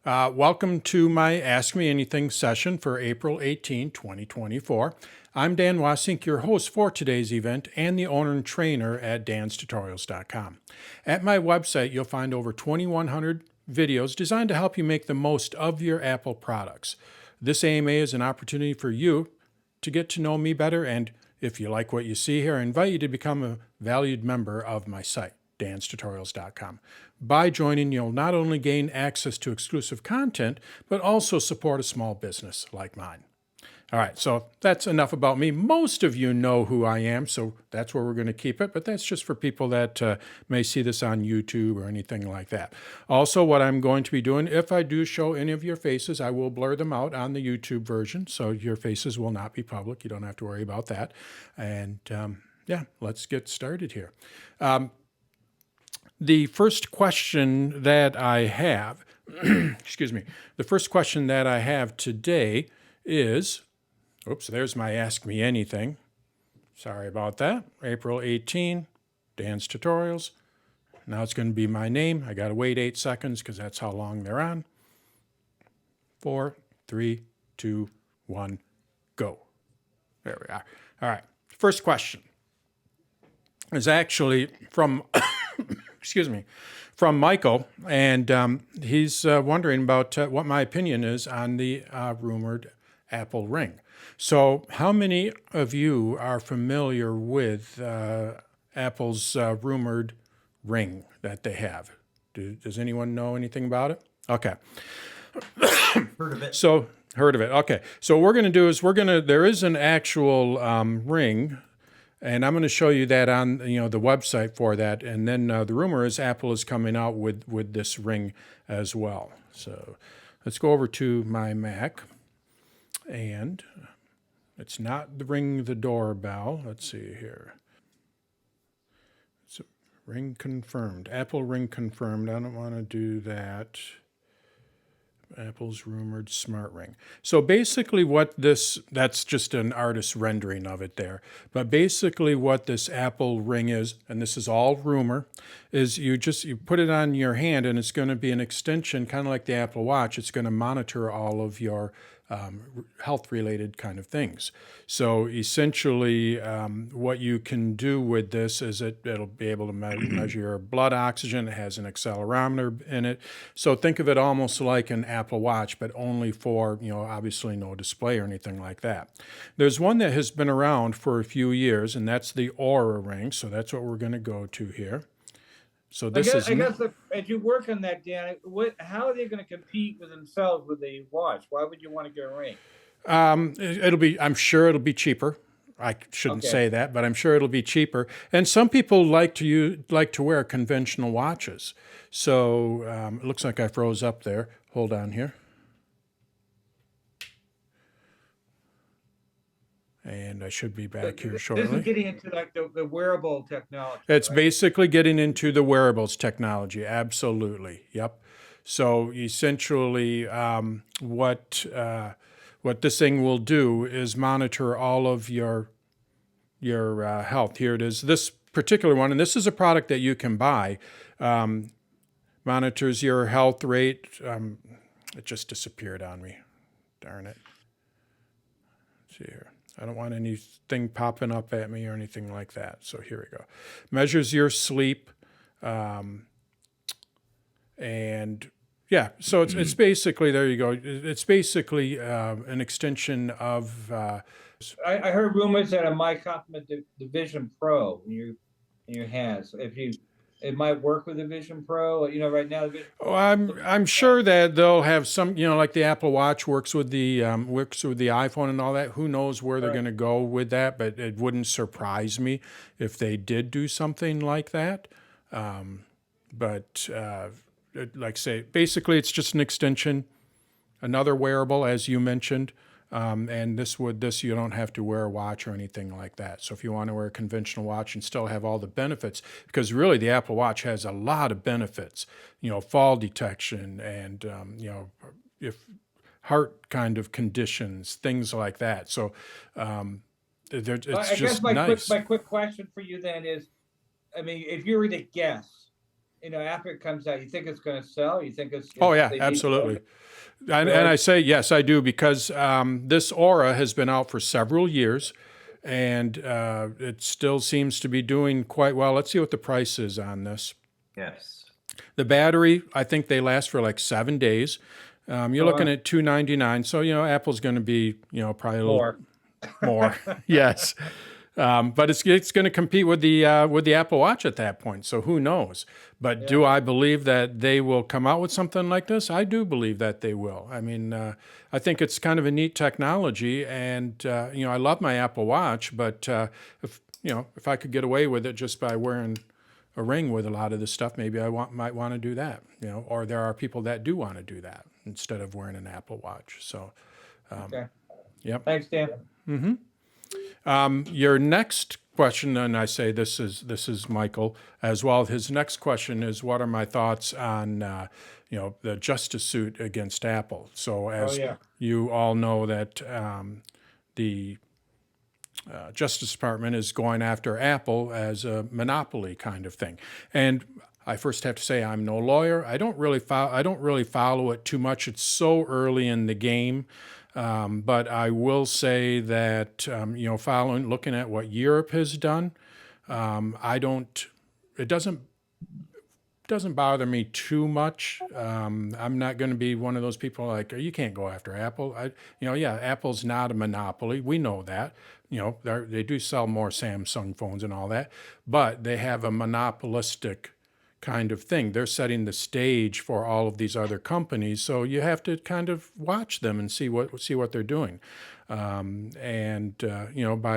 Welcome to my Ask Me Anything session for April 18, 2024. I'm Dan Wasink, your host for today's event and the owner and trainer at danstutorials.com. At my website, you'll find over 2,100 videos designed to help you make the most of your Apple products. This AMA is an opportunity for you to get to know me better, and if you like what you see here, I invite you to become a valued member of my site, danstutorials.com. By joining, you'll not only gain access to exclusive content, but also support a small business like mine. All right, so that's enough about me. Most of you know who I am, so that's where we're going to keep it, but that's just for people that may see this on YouTube or anything like that. Also, what I'm going to be doing, if I do show any of your faces, I will blur them out on the YouTube version, so your faces will not be public. You don't have to worry about that. And yeah, let's get started here. The first question that I have, excuse me, the first question that I have today is, oops, there's my Ask Me Anything. Sorry about that. April 18, Dan's Tutorials. Now it's going to be my name. I got to wait 8 seconds because that's how long they're on. 4, 3, 2, 1, go. There we are. All right. First question is actually from excuse me, from Michael, and he's wondering about what my opinion is on the rumored Apple Ring. So how many of you are familiar with Apple's rumored ring that they have? Does anyone know anything about it? Okay. Heard of it. So, heard of it. Okay. So what we're going to do is there is an actual ring, and I'm going to show you that on the website for that. And then the rumor is Apple is coming out with this ring as well. So let's go over to my Mac, and it's not the ring the doorbell. Let's see here. It's a ring confirmed. Apple ring confirmed. I don't want to do that. Apple's rumored smart ring. So basically that's just an artist's rendering of it there. But basically what this Apple ring is, and this is all rumor, is you put it on your hand and it's going to be an extension, kind of like the Apple Watch. It's going to monitor all of your health-related kind of things. So essentially, what you can do with this is it'll be able to measure your blood oxygen. It has an accelerometer in it. So think of it almost like an Apple Watch, but only for, obviously no display or anything like that. There's one that has been around for a few years, and that's the Oura ring. So that's what we're going to go to here. So this I guess as you work on that, Dan, how are they going to compete with themselves with a watch? Why would you want to get a ring? I'm sure it'll be cheaper. I shouldn't say that, but I'm sure it'll be cheaper. And some people like to wear conventional watches. So it looks like I froze up there. Hold on here. And I should be back here shortly. This is getting into like the wearable technology. It's basically getting into the wearables technology. Absolutely. Yep. So essentially, what this thing will do is monitor all of your health. Here it is. This particular one, and this is a product that you can buy, monitors your health rate. It just disappeared on me. Darn it. Let's see here. I don't want anything popping up at me or anything like that. So here we go. Measures your sleep. And yeah, so it's basically, there you go. It's basically an extension of... I heard rumors that it might complement the Vision Pro in your hands. So it might work with the Vision Pro, right now. I'm sure that they'll have some, like the Apple Watch works with the iPhone and all that. Who knows where they're going to go with that? But it wouldn't surprise me if they did do something like that. But like say, basically, it's just an extension, another wearable, as you mentioned. And this you don't have to wear a watch or anything like that. So if you want to wear a conventional watch and still have all the benefits, because really the Apple Watch has a lot of benefits, fall detection and, if heart kind of conditions, things like that. So it's just nice. My quick question for you then is, if you were to guess, after it comes out, you think it's going to sell? You think Oh yeah, they need- absolutely. And Really? I say yes, I do, because this Aura has been out for several years, and it still seems to be doing quite well. Let's see what the price is on this. Yes. The battery, I think they last for like 7 days. You're looking wow. at $299, so Apple's going to be probably a little More. more. Yes. But it's going to compete with the Apple Watch at that point. So who knows? But do I believe that they will come out with something like this? I do believe that they will. I mean, I think it's kind of a neat technology, and I love my Apple Watch. But if I could get away with it just by wearing a ring with a lot of this stuff, maybe I might want to do that. Or there are people that do want to do that instead of wearing an Apple Watch. So, Okay. yep. Thanks, Dan. Your next question, and I say this is Michael as well. His next question is, what are my thoughts on the justice suit against Apple? So as yeah. you all know, that the Justice Department is going after Apple as a monopoly kind of thing. And I first have to say, I'm no lawyer. I don't really follow it too much. It's so early in the game. But I will say that looking at what Europe has done, it doesn't bother me too much. I'm not going to be one of those people like, you can't go after Apple. Apple's not a monopoly. We know that. They do sell more Samsung phones and all that, but they have a monopolistic kind of thing. They're setting the stage for all of these other companies, so you have to kind of watch them and see what they're doing. By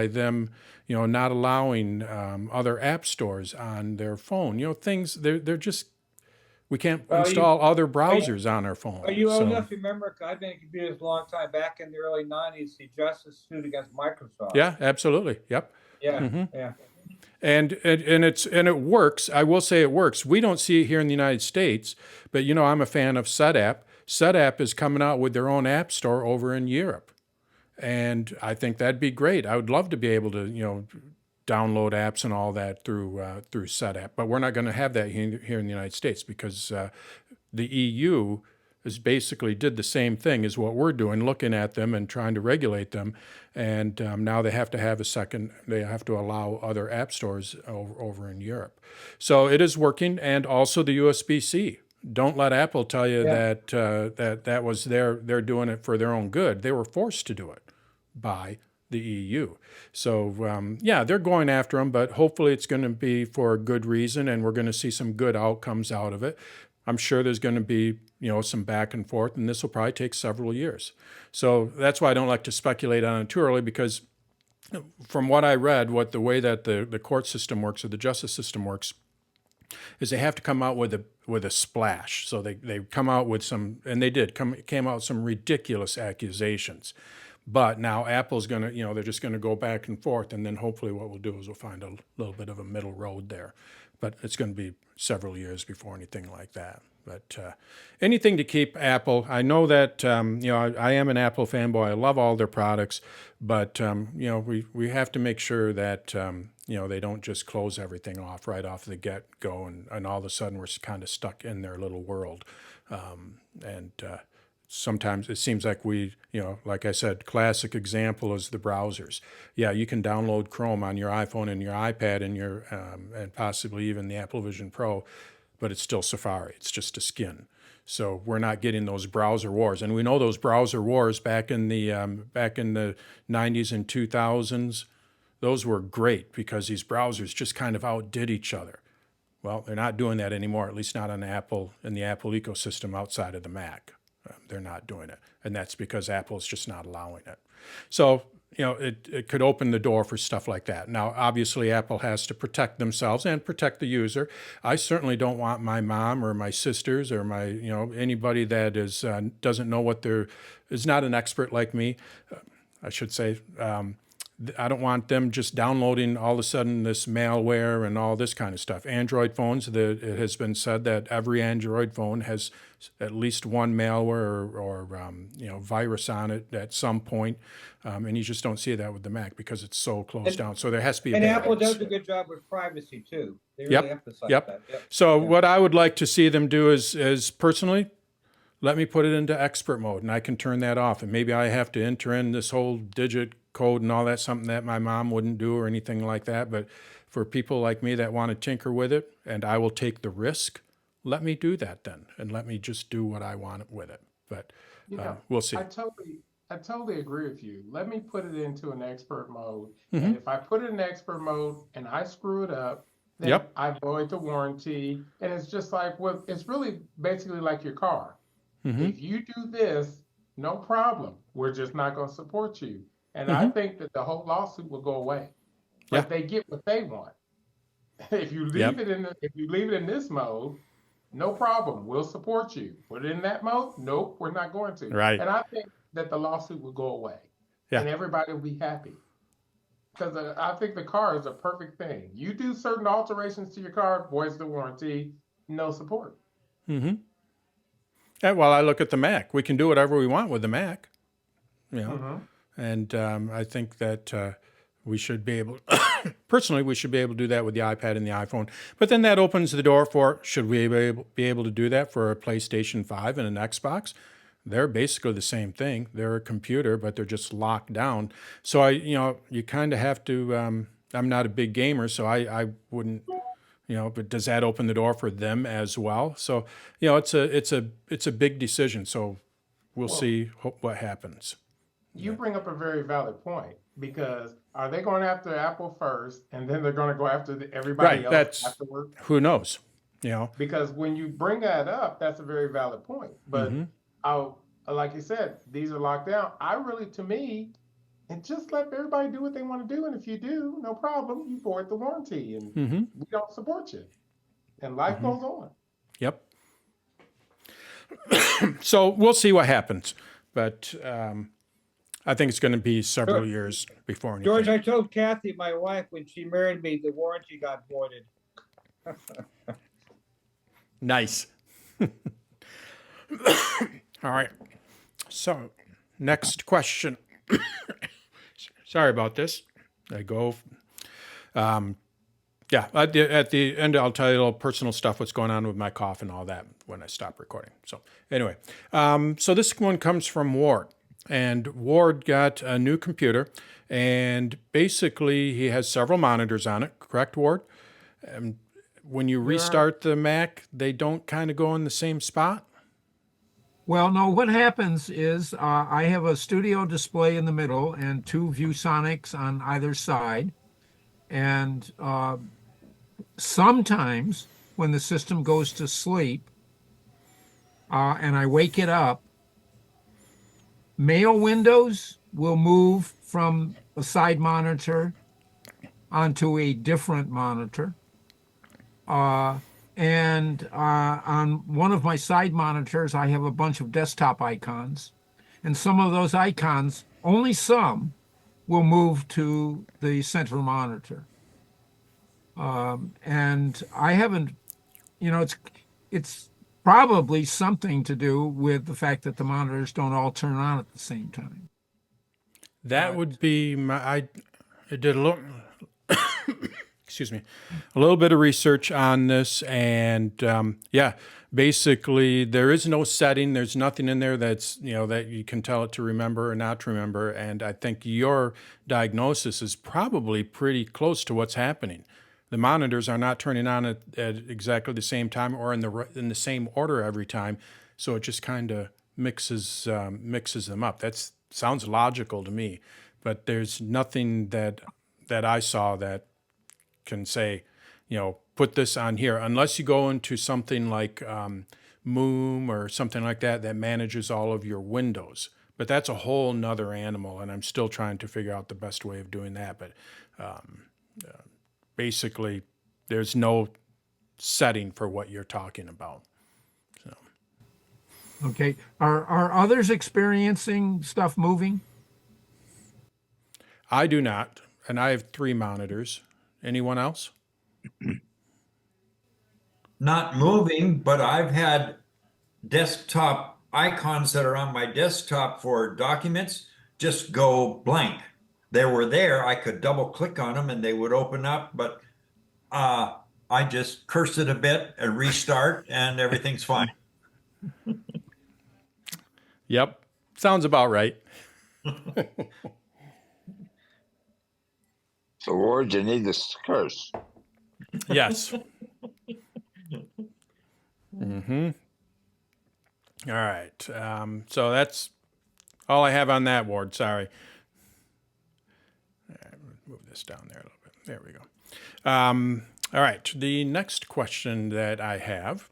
them, not allowing other app stores on their phone, things they're just, we can't install other browsers on our phone. Are you old So- enough to remember? I've been in computers a long time. Back in the early '90s, the justice suit against Microsoft. Yeah, absolutely. Yep. Yeah. Yeah. And it works. I will say it works. We don't see it here in the United States, but I'm a fan of SetApp. SetApp is coming out with their own app store over in Europe, and I think that'd be great. I would love to be able to download apps and all that through SetApp, but we're not going to have that here in the United States, because the EU is basically did the same thing as what we're doing, looking at them and trying to regulate them. And now they have to have they have to allow other app stores over in Europe. So it is working. And also the USB-C. Don't let Apple tell you that was they're doing it for their own good. They were forced to do it by the EU. So they're going after them, but hopefully it's going to be for a good reason, and we're going to see some good outcomes out of it. I'm sure there's going to be some back and forth, and this will probably take several years. So that's why I don't like to speculate on it too early, because from what I read, the way that the court system works, or the justice system works, is they have to come out with a splash. So they come out with some, and they came out with some ridiculous accusations. But now Apple's going to, they're just going to go back and forth, and then hopefully what we'll do is we'll find a little bit of a middle road there. But it's going to be several years before anything like that. But anything to keep Apple. I know that, I am an Apple fanboy. I love all their products. But, we have to make sure that, they don't just close everything off right off the get-go, and all of a sudden we're kind of stuck in their little world. Sometimes it seems like like I said, classic example is the browsers. Yeah, you can download Chrome on your iPhone and your iPad and and possibly even the Apple Vision Pro, but it's still Safari. It's just a skin. So we're not getting those browser wars, and we know those browser wars back in the 90s and 2000s. Those were great because these browsers just kind of outdid each other. Well, they're not doing that anymore, at least not on Apple, in the Apple ecosystem outside of the Mac. They're not doing it, and that's because Apple's just not allowing it. So, it could open the door for stuff like that. Now, obviously, Apple has to protect themselves and protect the user. I certainly don't want my mom or my sisters or my, anybody that doesn't know is not an expert like me, I should say, I don't want them just downloading all of a sudden this malware and all this kind of stuff. Android phones, it has been said that every Android phone has at least one malware or virus on it at some point, and you just don't see that with the Mac because it's so closed down. So there has to be a And balance. Apple does a good job with privacy too. They Yep, really emphasize yep. that. Yep. So what I would like to see them do is personally, let me put it into expert mode and I can turn that off. And maybe I have to enter in this whole digit code and all that, something that my mom wouldn't do or anything like that. But for people like me that want to tinker with it and I will take the risk, let me do that then. And let me just do what I want with it. But we'll see. I totally agree with you. Let me put it into an expert mode. Mm-hmm. And if I put it in expert mode and I screw it up, then Yep. I void the warranty. And it's just like, well, it's really basically like your car. Mm-hmm. If you do this, no problem. We're just not going to support you. And Mm-hmm. I think that the whole lawsuit will go away. But they get what they want. If you leave it in this mode, no problem. We'll support you. Put it in that mode. Nope, we're not going to. Right. And I think that the lawsuit will go away. Yeah. And everybody will be happy. Because I think the car is a perfect thing. You do certain alterations to your car, voids the warranty, no support. Mm-hmm. Yeah, well, I look at the Mac. We can do whatever we want with the Mac, and I think that we should be able, personally, we should be able to do that with the iPad and the iPhone. But then that opens the door for, should we be able to do that for a PlayStation 5 and an Xbox? They're basically the same thing. They're a computer, but they're just locked down. So you kind of have to, I'm not a big gamer, so I wouldn't, but does that open the door for them as well? So, it's a big decision. So we'll see what happens. You bring up a very valid point, because are they going after Apple first and then they're going to go after everybody else afterward? Who knows? Because when you bring that up, that's a very valid point. But like you said, these are locked down. To me, and just let everybody do what they want to do. And if you do, no problem. You void the warranty and we don't support you. And life goes on. Yep. So we'll see what happens. But I think it's going to be several years before anything. George, I told Kathy, my wife, when she married me, the warranty got voided. Nice. All right. So next question. Sorry about this. I go. At the end, I'll tell you a little personal stuff, what's going on with my cough and all that when I stop recording. So anyway, so this one comes from Ward. And Ward got a new computer, and basically he has several monitors on it. Correct, Ward? When you restart the Mac, they don't kind of go in the same spot? Well, no, what happens is I have a studio display in the middle and two ViewSonics on either side. And sometimes when the system goes to sleep and I wake it up, mail windows will move from a side monitor onto a different monitor. And on one of my side monitors, I have a bunch of desktop icons. And some of those icons, only some, will move to the central monitor. And I haven't, it's probably something to do with the fact that the monitors don't all turn on at the same time. That would be I did a little, excuse me, a little bit of research on this, and basically there is no setting. There's nothing in there that's, that you can tell it to remember or not to remember. And I think your diagnosis is probably pretty close to what's happening. The monitors are not turning on at exactly the same time or in the same order every time, so it just kind of mixes them up. That sounds logical to me, but there's nothing that I saw that can say, put this on here, unless you go into something like Moom or something like that manages all of your windows. But that's a whole nother animal, and I'm still trying to figure out the best way of doing that. But basically, there's no setting for what you're talking about. So. Okay. Are others experiencing stuff moving? I do not, and I have 3 monitors. Anyone else? Not moving, but I've had desktop icons that are on my desktop for documents just go blank. They were there, I could double click on them and they would open up, but I just cursed it a bit and restart and everything's fine. Yep, sounds about right. So, Ward, you need this curse. Yes. All right. So that's all I have on that, Ward. Sorry. All right, move this down there a little bit. There we go. All right. The next question that I have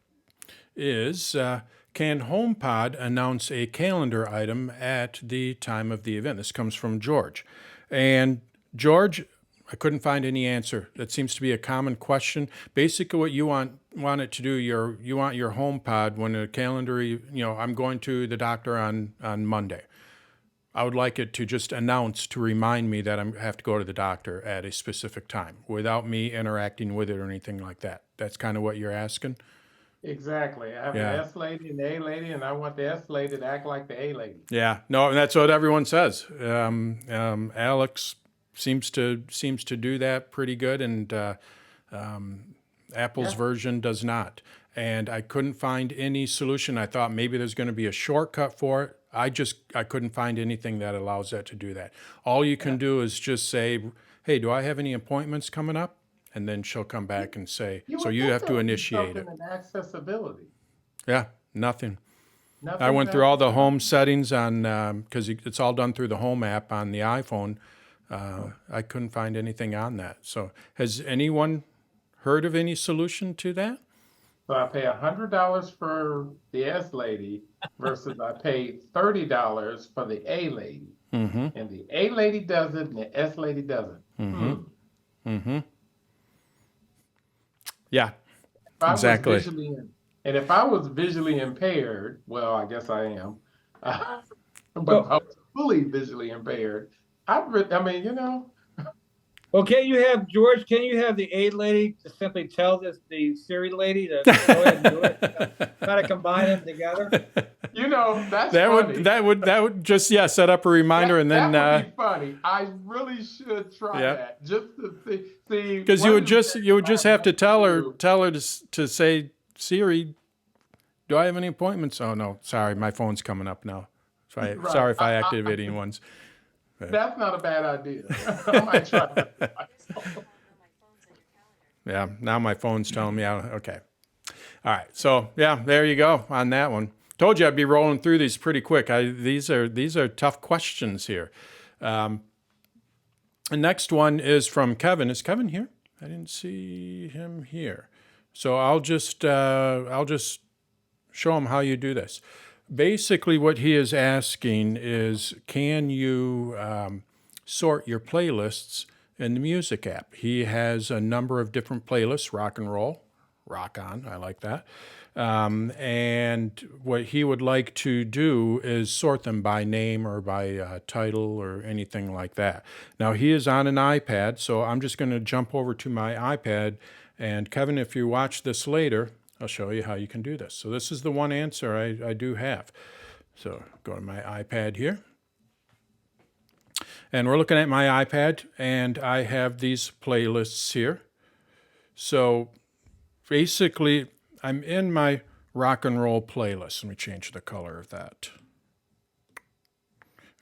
is, can HomePod announce a calendar item at the time of the event? This comes from George. And George, I couldn't find any answer. That seems to be a common question. Basically, what you want it to do, you want your HomePod when a calendar, I'm going to the doctor on Monday. I would like it to just announce to remind me that I have to go to the doctor at a specific time without me interacting with it or anything like that. That's kind of what you're asking? Exactly. I have Yeah. the S lady and the A lady, and I want the S lady to act like the A lady. Yeah, no, that's what everyone says. Alex seems to do that pretty good, and Apple's version does not. And I couldn't find any solution. I thought maybe there's going to be a shortcut for it. I couldn't find anything that allows that to do that. All you can do is just say, "Hey, do I have any appointments coming up?" And then she'll come back and say, "So would you think have there to would be initiate it." something in accessibility. Yeah, nothing. I Nothing went through all the home settings on, because it's all done through the Home app on the iPhone. I couldn't find anything on that. So has anyone heard of any solution to that? So I pay $100 for the S lady versus I paid $30 for the A lady. Mm-hmm. And the A lady does it and the S lady doesn't. Mm-hmm. Mm-hmm. Yeah, If I exactly. was and if I was visually impaired, well, I guess I am, but if I was fully visually impaired, Well, can you have George? Can you have the aid lady to simply tell the Siri lady to go ahead and do it? Try to combine them together. That's that funny. that would just set up a reminder and then that would be funny. I really should try that just to see. Because you would just have to tell her to say, "Siri, do I have any appointments?" Oh no, sorry, my phone's coming up now. Sorry if I activate any ones. That's not a bad idea. I might try that. Yeah, now my phone's telling me okay. All right, so there you go on that one. Told you I'd be rolling through these pretty quick. These are tough questions here. The next one is from Kevin. Is Kevin here? I didn't see him here. So I'll just show him how you do this. Basically, what he is asking is, can you sort your playlists in the music app? He has a number of different playlists: rock and roll, rock on. I like that. And what he would like to do is sort them by name or by title or anything like that. Now, he is on an iPad, so I'm just going to jump over to my iPad. And Kevin, if you watch this later, I'll show you how you can do this. So this is the one answer I do have. So go to my iPad here. And we're looking at my iPad, and I have these playlists here. So basically, I'm in my rock and roll playlist. Let me change the color of that.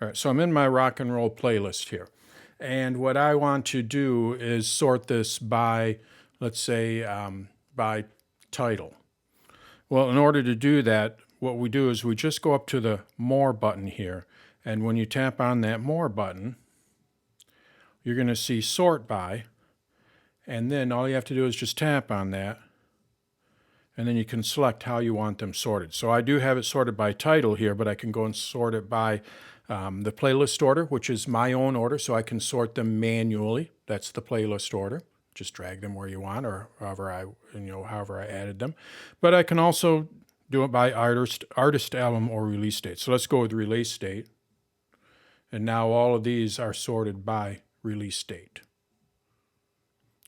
All right, so I'm in my rock and roll playlist here. And what I want to do is sort this by, let's say, by title. Well, in order to do that, what we do is we just go up to the More button here. And when you tap on that More button, you're going to see Sort By. And then all you have to do is just tap on that. And then you can select how you want them sorted. So I do have it sorted by title here, but I can go and sort it by the playlist order, which is my own order, so I can sort them manually. That's the playlist order. Just drag them where you want, or however I added them. But I can also do it by artist, album, or release date. So let's go with release date. And now all of these are sorted by release date.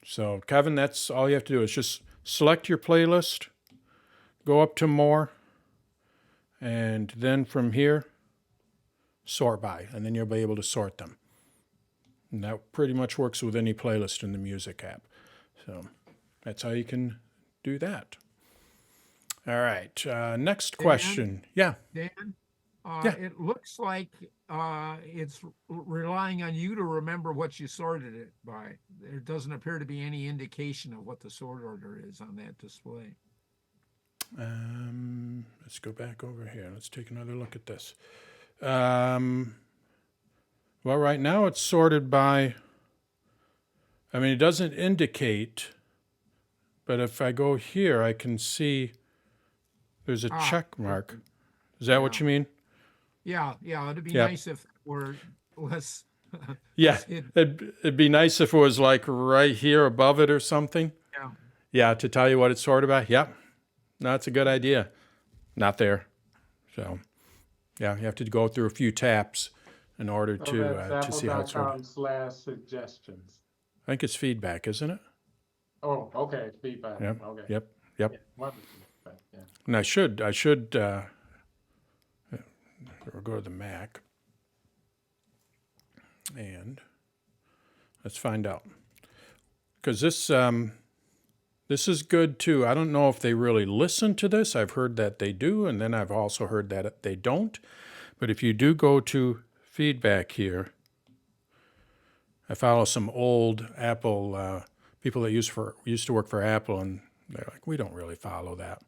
So Kevin, that's all you have to do is just select your playlist, go up to more, and then from here, sort by, and then you'll be able to sort them. And that pretty much works with any playlist in the music app. So that's how you can do that. All right, next question. Yeah. Dan, Yeah. it looks like it's relying on you to remember what you sorted it by. There doesn't appear to be any indication of what the sort order is on that display. Let's go back over here. Let's take another look at this. Well, right now it's sorted by, I mean, it doesn't indicate, but if I go here, I can see there's a check mark. Is that what you mean? Yeah, it'd be Yeah. nice if it were less. Yeah, it'd be nice if it was like right here above it or something. Yeah. Yeah, to tell you what it's sorted by. Yep. No, that's a good idea. Not there. So, yeah, you have to go through a few taps in order to see how it's sorted. Apple.com/suggestions. I think it's feedback, isn't it? Oh, okay, feedback. Yep. Okay. Yep. Yeah, wonderful. Yeah. And I should we'll go to the Mac and let's find out. Because this is good too. I don't know if they really listen to this. I've heard that they do, and then I've also heard that they don't. But if you do go to feedback here, I follow some old Apple people that used to work for Apple, and they're like, we don't really follow that.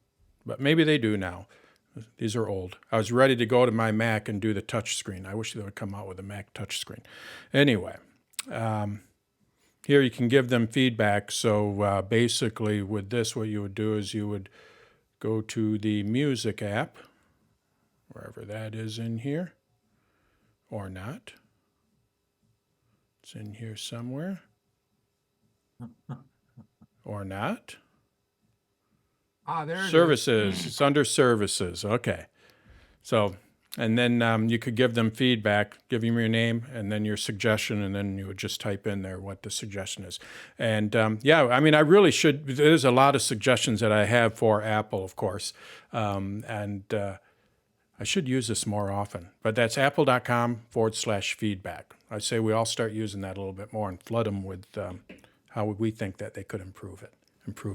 But maybe they do now. These are old. I was ready to go to my Mac and do the touch screen. I wish they would come out with a Mac touch screen. Anyway, here you can give them feedback. So basically with this, what you would do is you would go to the music app, wherever that is in here, or not. It's in here somewhere. Or not. There it is. Services. It's under services. Okay. So, and then you could give them feedback, give them your name and then your suggestion, and then you would just type in there what the suggestion is. And yeah, I mean, I really should. There's a lot of suggestions that I have for Apple, of course, and I should use this more often. But that's apple.com/feedback. I say we all start using that a little bit more and flood them with how we think that they could improve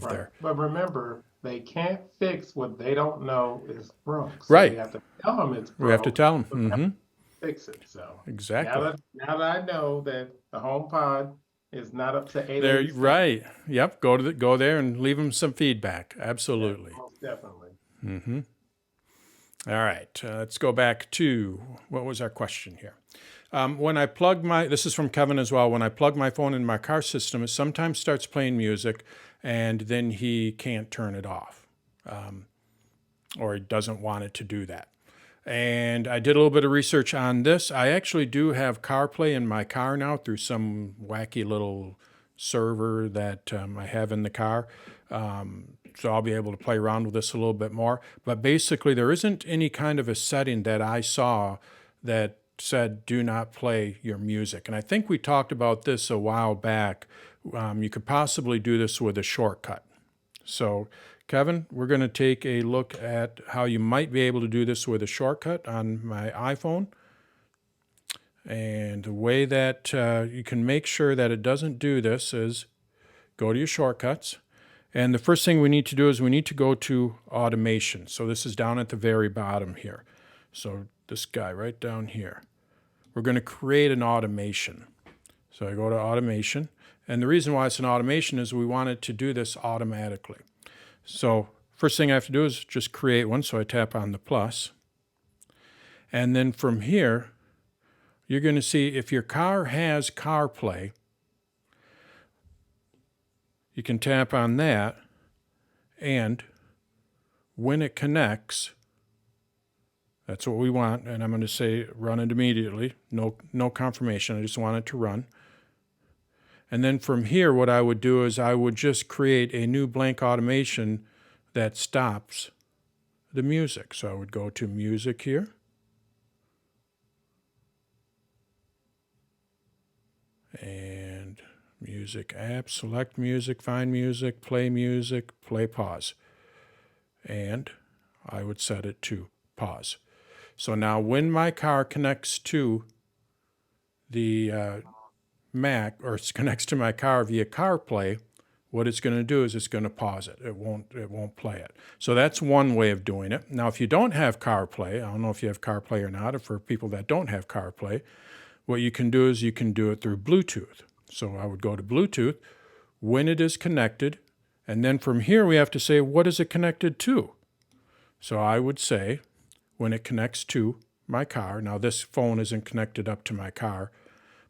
their. But remember, they can't fix what they don't know is broke. So Right. We have to tell them it's broke. We have to tell them. so we have Mm-hmm. to Fix it. So Exactly. now that I know that the HomePod is not up to 8. There, right. Yep. Go there and leave them some feedback. Absolutely. Most definitely. Mm-hmm. All right. Let's go back to what was our question here. When I plug this is from Kevin as well. When I plug my phone in my car system, it sometimes starts playing music, and then he can't turn it off, or he doesn't want it to do that. And I did a little bit of research on this. I actually do have CarPlay in my car now through some wacky little server that I have in the car. So I'll be able to play around with this a little bit more. But basically, there isn't any kind of a setting that I saw that said, do not play your music. And I think we talked about this a while back. You could possibly do this with a shortcut. So, Kevin, we're going to take a look at how you might be able to do this with a shortcut on my iPhone. And the way that you can make sure that it doesn't do this is go to your shortcuts. And the first thing we need to do is we need to go to automation. So this is down at the very bottom here. So this guy right down here. We're going to create an automation. So I go to automation. And the reason why it's an automation is we want it to do this automatically. So first thing I have to do is just create one. So I tap on the plus. And then from here, you're going to see if your car has CarPlay, you can tap on that, and when it connects, that's what we want, and I'm going to say run it immediately. No confirmation, I just want it to run. And then from here, what I would do is I would just create a new blank automation that stops the music. So I would go to music here. and music app, select music, find music, play, pause. And I would set it to pause. So now when my car connects to the Mac, or it connects to my car via CarPlay, what it's going to do is it's going to pause it. It won't play it. So that's one way of doing it. Now, if you don't have CarPlay, I don't know if you have CarPlay or not, or for people that don't have CarPlay, what you can do is you can do it through Bluetooth. So I would go to Bluetooth when it is connected, and then from here we have to say, what is it connected to? So I would say, when it connects to my car, now this phone isn't connected up to my car,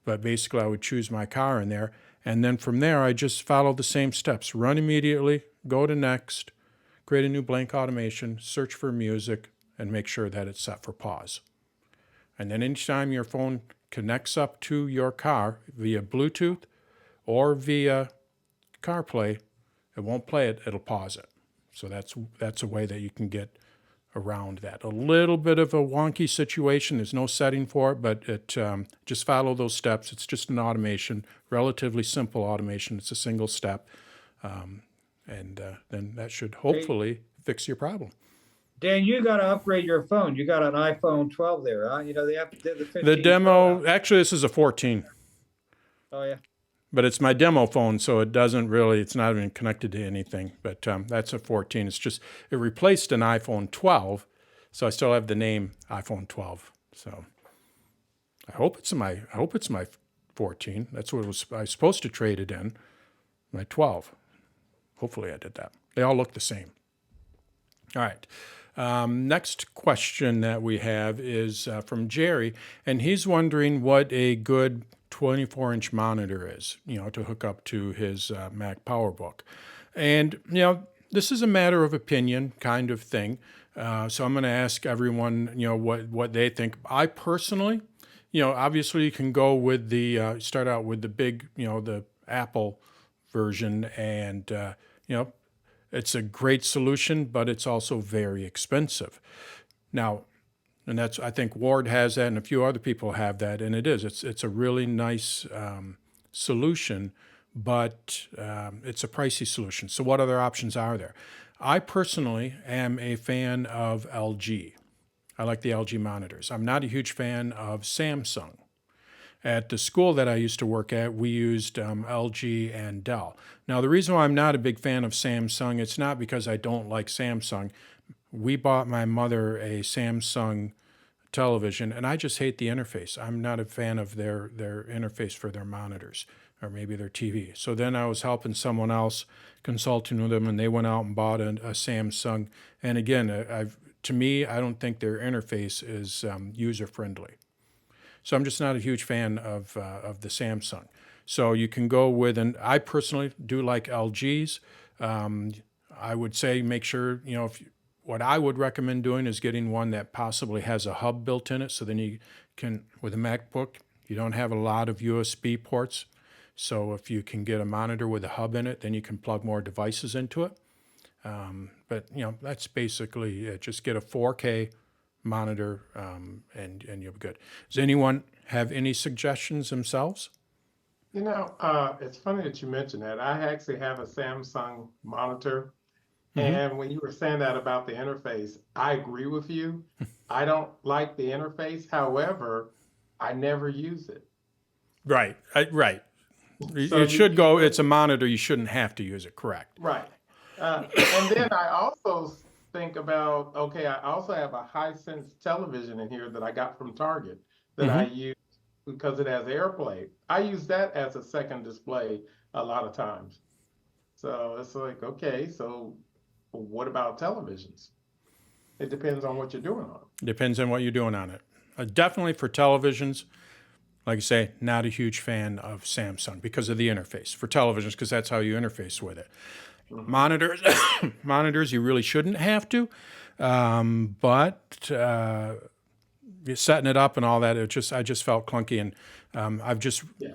but basically I would choose my car in there, and then from there I just follow the same steps. Run immediately, go to next, create a new blank automation, search for music, and make sure that it's set for pause. And then anytime your phone connects up to your car via Bluetooth or via CarPlay, it won't play it, it'll pause it. So that's a way that you can get around that. A little bit of a wonky situation. There's no setting for it, but it just follow those steps. It's just an automation, relatively simple automation. It's a single step, and then that should hopefully fix your problem. Dan, you got to upgrade your phone. You got an iPhone 12 there, huh? You know, the 15 The demo, Pro. actually, this is a 14. Oh, yeah. But it's my demo phone, so it doesn't really, it's not even connected to anything. But that's a 14. It's just, it replaced an iPhone 12, so I still have the name iPhone 12. So I hope it's my 14. That's what I was supposed to trade it in, my 12. Hopefully I did that. They all look the same. All right. Next question that we have is from Jerry, and he's wondering what a good 24-inch monitor is, to hook up to his Mac PowerBook. And, this is a matter of opinion kind of thing. So I'm going to ask everyone, what they think. I personally, obviously you can go with start out with the big, the Apple version, and, it's a great solution, but it's also very expensive. Now, and that's, I think Ward has that and a few other people have that, and it's a really nice solution, but it's a pricey solution. So what other options are there? I personally am a fan of LG. I like the LG monitors. I'm not a huge fan of Samsung. At the school that I used to work at, we used LG and Dell. Now, the reason why I'm not a big fan of Samsung, it's not because I don't like Samsung. We bought my mother a Samsung television, and I just hate the interface. I'm not a fan of their interface for their monitors, or maybe their TV. So then I was helping someone else, consulting with them, and they went out and bought a Samsung. And again, to me, I don't think their interface is user-friendly. So I'm just not a huge fan of the Samsung. So you can go with, and I personally do like LG's. I would say make sure, what I would recommend doing is getting one that possibly has a hub built in it. So then you can, with a MacBook, you don't have a lot of USB ports. So if you can get a monitor with a hub in it, then you can plug more devices into it. But that's basically it. Just get a 4K monitor, and you'll be good. Does anyone have any suggestions themselves? It's funny that you mentioned that. I actually have a Samsung monitor. And when you were saying that about the interface, I agree with you. I don't like the interface. However, I never use it. Right. Right. So It should go, it's a monitor. You shouldn't have to use it. Correct. Right. And then I also think about, okay, I also have a Hisense television in here that I got from Target that I use because it has AirPlay. I use that as a second display a lot of times. So it's like, okay, so what about televisions? It depends on what you're doing on it. Depends on what you're doing on it. Definitely for televisions, like I say, not a huge fan of Samsung because of the interface. For televisions, because that's how you interface with it. Monitors, you really shouldn't have to, but setting it up and all that, I just felt clunky, and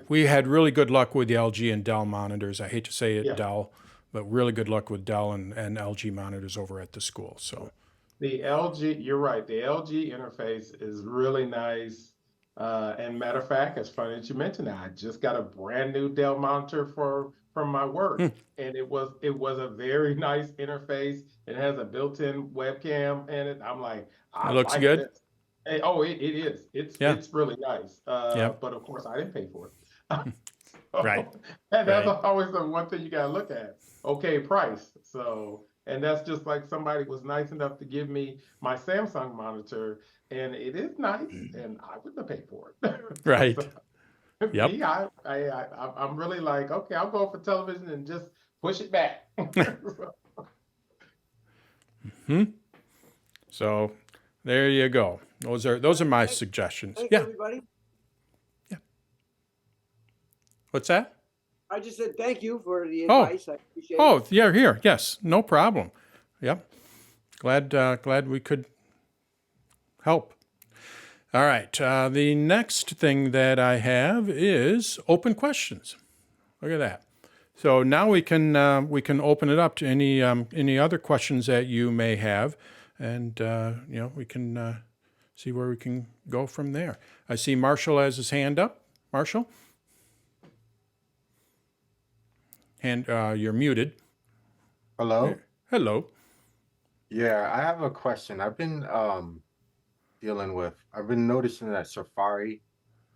we had really good luck with the LG and Dell monitors. I hate to say it, Dell, but really good luck with Dell and LG monitors over at the school. So the LG, you're right. The LG interface is really nice. And matter of fact, it's funny that you mentioned that. I just got a brand new Dell monitor from my work, and it was a very nice interface. It has a built-in webcam in it. I'm like, I It looks like good. this. Oh, it is. Yeah. It's really nice. Yep. But of course, I didn't pay for it. Right. And that's Right. always the one thing you gotta look at. Okay, price. So, and that's just like somebody was nice enough to give me my Samsung monitor, and it is nice, and I wouldn't have paid for it. Right. So, Yep. me, I'm really like, okay, I'll go for television and just push it back. So there you go. Those are my suggestions. Thanks, Yeah. everybody. What's that? I just said thank you for the Oh. advice. I appreciate it. Oh, yeah, here. Yes, no problem. Yep. Glad we could help. All right. The next thing that I have is open questions. Look at that. So now we can open it up to any other questions that you may have, and we can see where we can go from there. I see Marshall has his hand up. Marshall, and you're muted. Hello? Hello. Yeah, I have a question. I've been noticing that Safari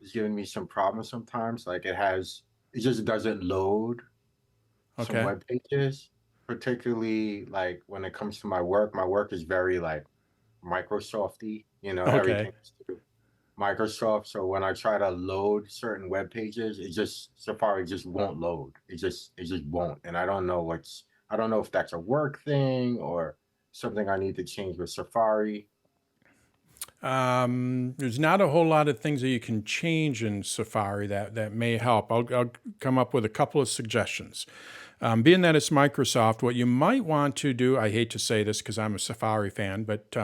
is giving me some problems sometimes. Like it just doesn't load some Okay. web pages, particularly like when it comes to my work. My work is very like Microsofty, Okay. everything's through Microsoft. So when I try to load certain web pages, Safari just won't load. It just won't. And I don't know if that's a work thing or something I need to change with Safari. There's not a whole lot of things that you can change in Safari that may help. I'll come up with a couple of suggestions. Being that it's Microsoft, what you might want to do, I hate to say this because I'm a Safari fan, but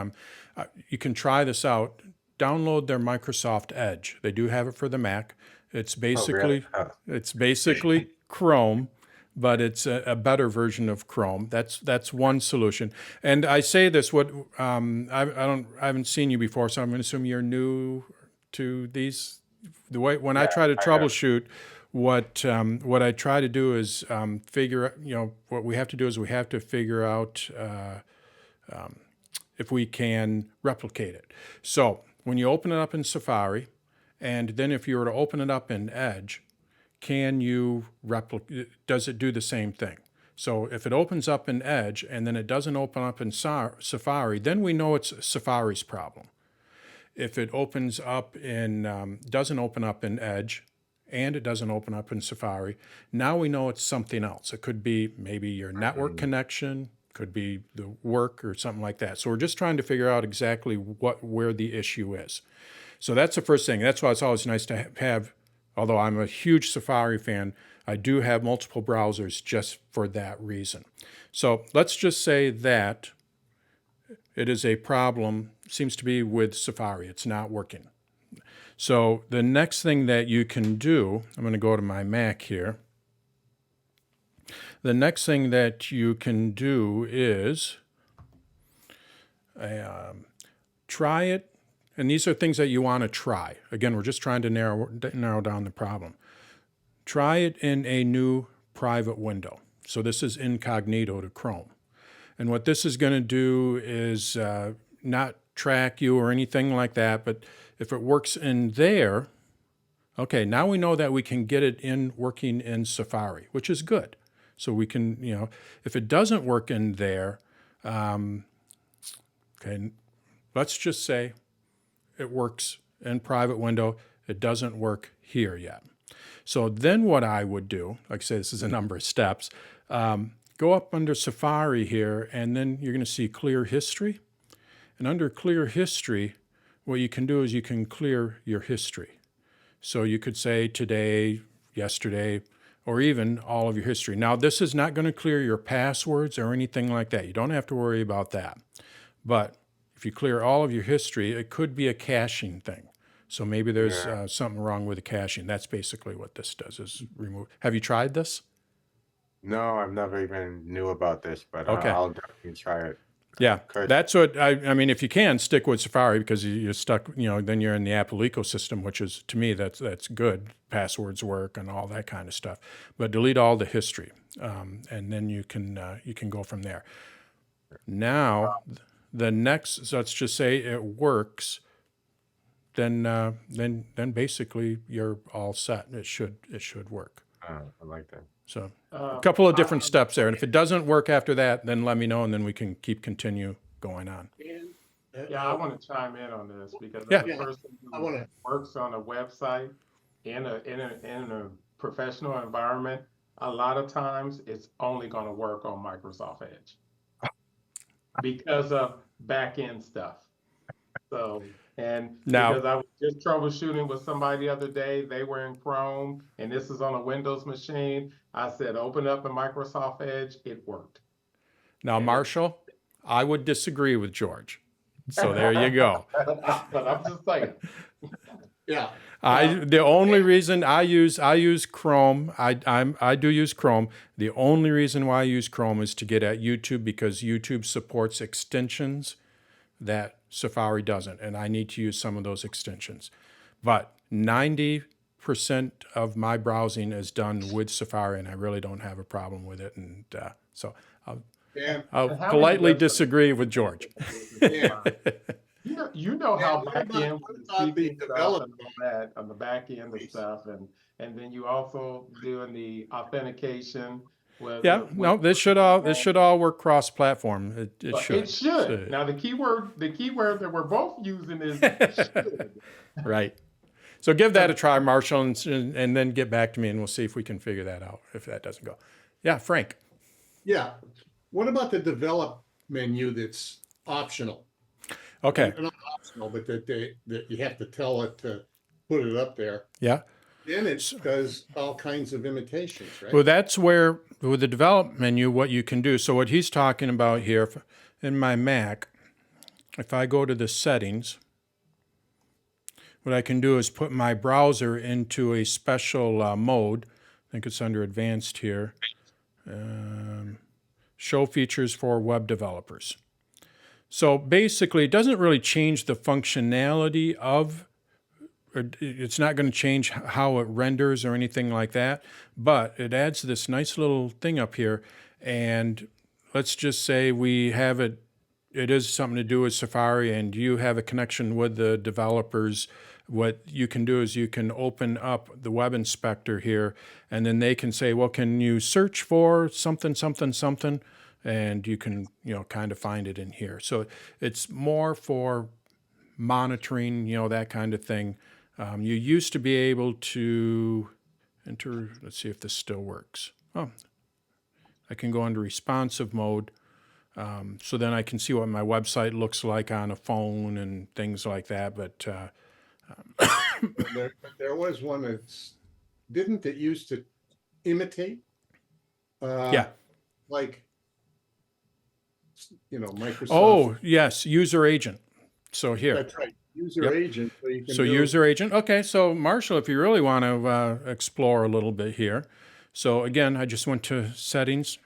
you can try this out. Download their Microsoft Edge. They do have it for the Mac. It's basically it's basically Chrome, but it's a better version of Chrome. That's one solution. And I say this, I haven't seen you before, so I'm going to assume you're new to these. The way when I try to troubleshoot, what I try to do is figure. What we have to do is we have to figure out if we can replicate it. So when you open it up in Safari, and then if you were to open it up in Edge, can you does it do the same thing? So if it opens up in Edge and then it doesn't open up in Safari, then we know it's Safari's problem. If it opens up doesn't open up in Edge and it doesn't open up in Safari, now we know it's something else. It could be maybe your network connection, could be the work or something like that. So we're just trying to figure out exactly where the issue is. So that's the first thing. That's why it's always nice to have, although I'm a huge Safari fan, I do have multiple browsers just for that reason. So let's just say that it is a problem, seems to be with Safari. It's not working. So the next thing that you can do, I'm going to go to my Mac here. The next thing that you can do is try it. And these are things that you want to try. Again, we're just trying to narrow down the problem. Try it in a new private window. So this is incognito to Chrome. And what this is going to do is not track you or anything like that, but if it works in there, okay, now we know that we can get it working in Safari, which is good. So we can, if it doesn't work in there, okay, let's just say it works in private window. It doesn't work here yet. So then what I would do, like I say, this is a number of steps, go up under Safari here, and then you're going to see clear history. And under clear history, what you can do is you can clear your history. So you could say today, yesterday, or even all of your history. Now, this is not going to clear your passwords or anything like that. You don't have to worry about that. But if you clear all of your history, it could be a caching thing. So maybe there's something wrong with the caching. That's basically what this does, is remove. Have you tried this? No, I've never even knew about this, but Okay. I'll definitely try it. Yeah, Correct. that's what I mean. If you can stick with Safari, because you're stuck, then you're in the Apple ecosystem, which is, to me, that's good. Passwords work and all that kind of stuff. But delete all the history, and then you can go from there. Now, the next, so let's just say it works. Then basically you're all set. It should work. I like that. So a couple of different steps there, and if it doesn't work after that, then let me know, and then we can continue going on. Yeah, I want to chime in on this because Yeah. as a person who works on a website in a professional environment, a lot of times it's only going to work on Microsoft Edge because of back end stuff. So, and Now- because I was just troubleshooting with somebody the other day, they were in Chrome and this is on a Windows machine. I said, open up a Microsoft Edge. It worked. Now, Marshall, I would disagree with George. So there you go. But I'm just saying. Yeah. The only reason I use Chrome, I do use Chrome. The only reason why I use Chrome is to get at YouTube, because YouTube supports extensions that Safari doesn't, and I need to use some of those extensions. But 90% of my browsing is done with Safari, and I really don't have a problem with it. And so I'll politely disagree with George. Yeah. You know how what back about- end what with about the speaking stuff and development? all that on the back end of stuff, and then you also doing the authentication with Yeah, no, this should all work cross-platform. It But should. It should. Now the keyword that we're both using is should. Right. So give that a try, Marshall, and then get back to me, and we'll see if we can figure that out if that doesn't go. Yeah, Frank. Yeah. What about the develop menu that's optional? Okay. Not optional, but that you have to tell it to put it up there. Yeah. Then it does all kinds of imitations, right? Well, that's where, with the develop menu, what you can do. So what he's talking about here, in my Mac, if I go to the settings, what I can do is put my browser into a special mode. I think it's under advanced here. Show features for web developers. So basically, it doesn't really change the functionality of, it's not going to change how it renders or anything like that, but it adds this nice little thing up here. And let's just say we have it is something to do with Safari, and you have a connection with the developers. What you can do is you can open up the web inspector here, and then they can say, well, can you search for something, something, something? And you can, kind of find it in here. So it's more for monitoring, that kind of thing. You used to be able to enter, let's see if this still works. Oh, I can go into responsive mode. So then I can see what my website looks like on a phone and things like that. But there was one that used to imitate? Yeah. Like, Microsoft. Oh, yes, user agent. So here. That's right. User Yep. agent. So user agent. Okay, so Marshall, if you really want to explore a little bit here. So again, I just went to settings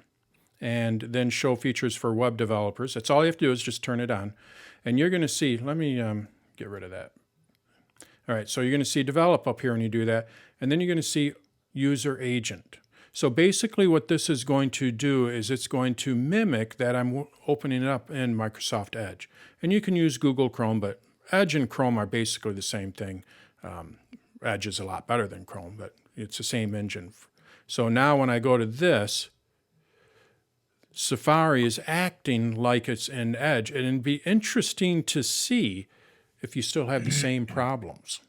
and then show features for web developers. That's all you have to do is just turn it on. And you're going to see, let me get rid of that. All right, so you're going to see develop up here when you do that. And then you're going to see user agent. So basically what this is going to do is it's going to mimic that I'm opening it up in Microsoft Edge. And you can use Google Chrome, but Edge and Chrome are basically the same thing. Edge is a lot better than Chrome, but it's the same engine. So now when I go to this, Safari is acting like it's in Edge, and it'd be interesting to see if you still have the same problems.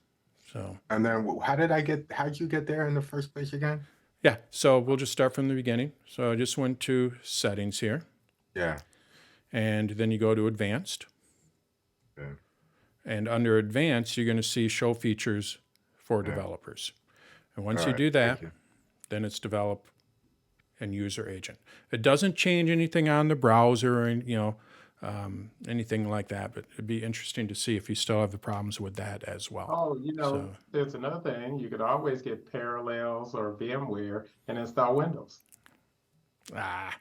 So, And then how'd you get there in the first place again? yeah, so we'll just start from the beginning. So I just went to settings here, Yeah. and then you go to advanced. Yeah. And under advanced, you're going to see show features for developers. And once All you right, do that, thank you. then it's develop and user agent. It doesn't change anything on the browser or, anything like that, but it'd be interesting to see if you still have the problems with that as well. Oh, there's another thing. You could always get Parallels or VMware and install Windows. Ah,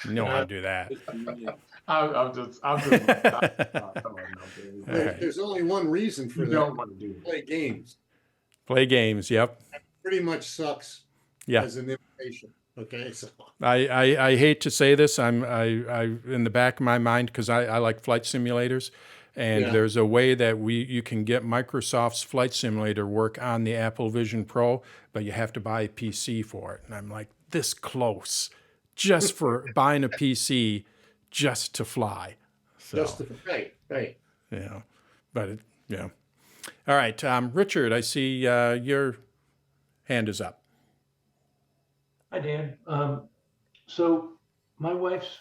You don't want to do that. I'm just. Come on, no, Dave. There's only one reason for You that. don't want to do it. Play games. Play games. Yep. Pretty much sucks Yeah. as an invitation. Okay, so I hate to say this. I in the back of my mind, because I like flight simulators, and Yeah. there's a way that you can get Microsoft's flight simulator work on the Apple Vision Pro, but you have to buy a PC for it. And I'm like, this close, just for buying a PC just to fly. So, just right. yeah, but yeah. All right, Richard, I see your hand is up. Hi, Dan. So my wife's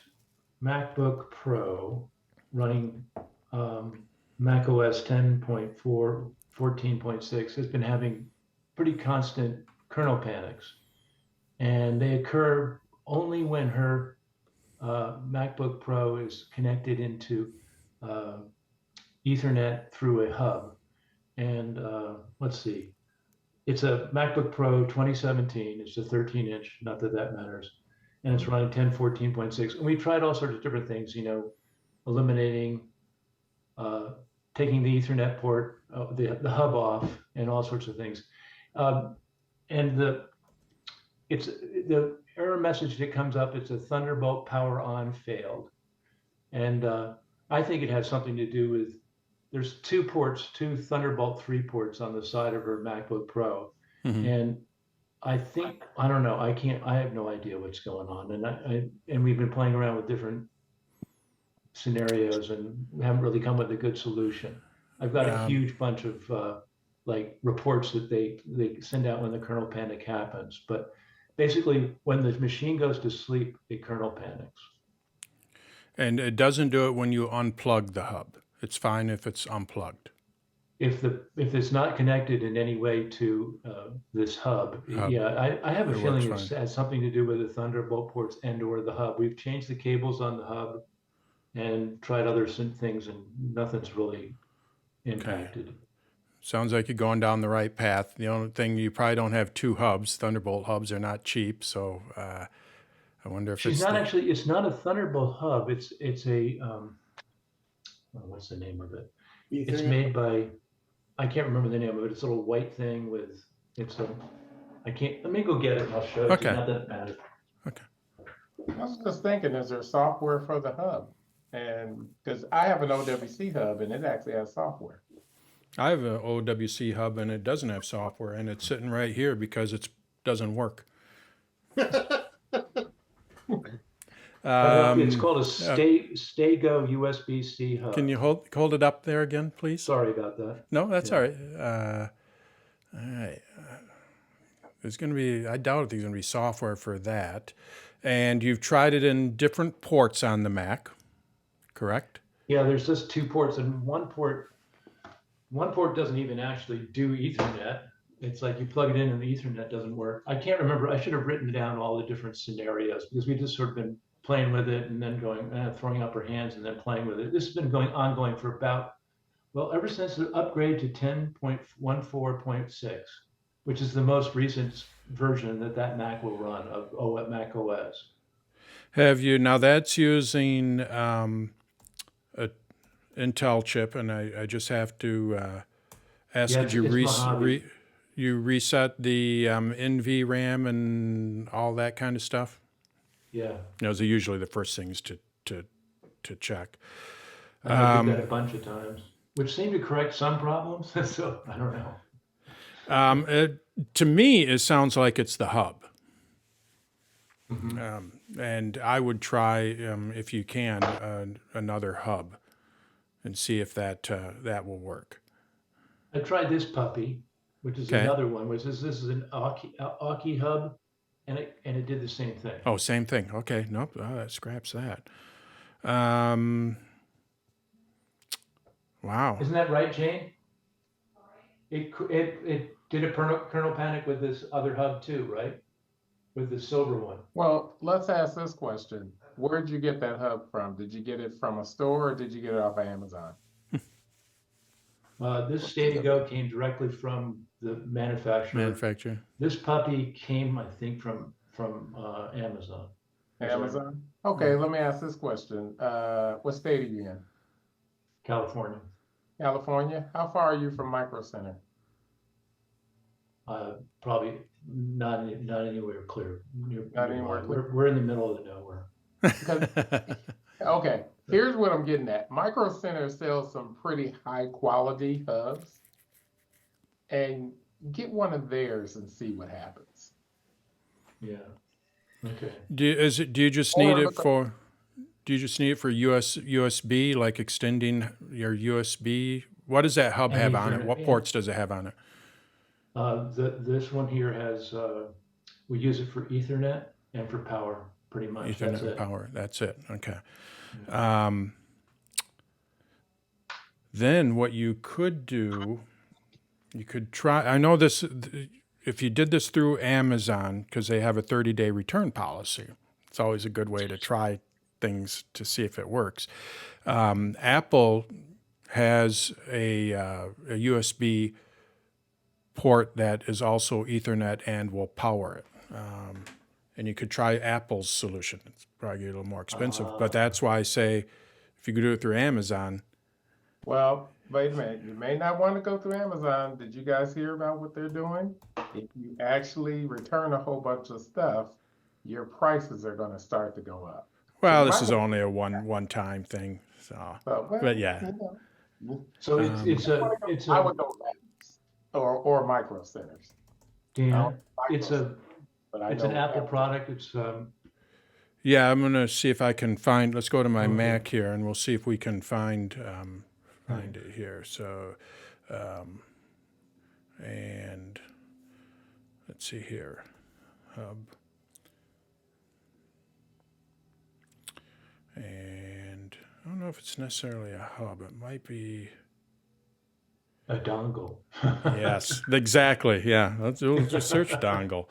MacBook Pro running Mac OS 10.4, 14.6 has been having pretty constant kernel panics. And they occur only when her MacBook Pro is connected into Ethernet through a hub. And let's see. It's a MacBook Pro 2017. It's a 13-inch, not that that matters. And it's running 10.14.6. And we tried all sorts of different things, eliminating, taking the Ethernet port, the hub off, and all sorts of things. And the error message that comes up, it's a Thunderbolt power on failed. And I think it has something to do with, there's two Thunderbolt 3 ports on the side of her MacBook Pro. Mm-hmm. And I don't know, I have no idea what's going on. And we've been playing around with different scenarios and we haven't really come with a good solution. I've got a huge bunch of reports that they send out when the kernel panic happens. But basically, when the machine goes to sleep, it kernel panics. And it doesn't do it when you unplug the hub. It's fine if it's unplugged. If it's not connected in any way to this hub. Yeah, I have a feeling it has something to do with the Thunderbolt ports and/or the hub. We've changed the cables on the hub and tried other things, and nothing's really impacted. Okay. Sounds like you're going down the right path. The only thing, you probably don't have two hubs. Thunderbolt hubs are not cheap, so I wonder if it's not a Thunderbolt hub. It's a what's the name of it? Ethernet? It's made by, I can't remember the name of it. It's a little white thing with, let me go get it and I'll show it to you. Not that it matters. Okay. I was just thinking, is there software for the hub? And because I have an OWC hub and it actually has software. I have an OWC hub and it doesn't have software, and it's sitting right here because it doesn't work. It's called a Stego USB-C hub. Can you hold it up there again, please? Sorry about that. No, that's all right. All right. There's going to be, I doubt if there's going to be software for that. And you've tried it in different ports on the Mac, correct? Yeah, there's just two ports, and one port doesn't even actually do Ethernet. It's like you plug it in and the Ethernet doesn't work. I can't remember. I should have written down all the different scenarios because we just sort of been playing with it and then going, throwing up our hands and then playing with it. This has been ongoing for ever since the upgrade to 10.14.6, which is the most recent version that Mac will run of Mac OS. Have you, now that's using a Intel chip, and I just have to ask, did you reset the NVRAM and all that kind of stuff? Yeah. Those are usually the first things to check. I did that a bunch of times, which seemed to correct some problems. So I don't know. To me, it sounds like it's the hub. Mm-hmm. And I would try, if you can, another hub and see if that will work. I tried this puppy, which is another one, which is, this is an Aki hub, and it did the same thing. Oh, same thing. Okay. Nope. That scraps that. Wow. Isn't that right, Jane? It did a kernel panic with this other hub too, right? With the silver one. Well, let's ask this question. Where did you get that hub from? Did you get it from a store or did you get it off of Amazon? This Stego came directly from the manufacturer. This puppy came, I think, from Amazon. Amazon? Okay, let me ask this question. What state are you in? California. California? How far are you from Micro Center? Probably not anywhere clear. Not anywhere nearby. clear? We're in the middle of the nowhere. Because, okay, here's what I'm getting at. Micro Center sells some pretty high quality hubs, and get one of theirs and see what happens. Yeah. Okay. Do you just need it for? Do you just need it for USB, like extending your USB? What does that hub have on it? What ports does it have on it? This one here has, we use it for Ethernet and for power, pretty much. Ethernet That's and it. power. That's it. Okay. Then what you could do, you could try. I know this. If you did this through Amazon, because they have a 30-day return policy, it's always a good way to try things to see if it works. Apple has a USB port that is also Ethernet and will power it. And you could try Apple's solution. It's probably a little more expensive, but that's why I say if you could do it through Amazon. Well, wait a minute. You may not want to go through Amazon. Did you guys hear about what they're doing? If you actually return a whole bunch of stuff, your prices are going to start to go up. Well, this is only a one-time thing. So, but yeah. You know, So it's I would go Labs or Micro Centers. Dan, It's an Apple product. It's Yeah, I'm gonna see if I can find. Let's go to my Mac here, and we'll see if we can find it here. So, and let's see here, Hub, and I don't know if it's necessarily a hub. It might be. a dongle. Yes, exactly. Yeah, we'll just search dongle.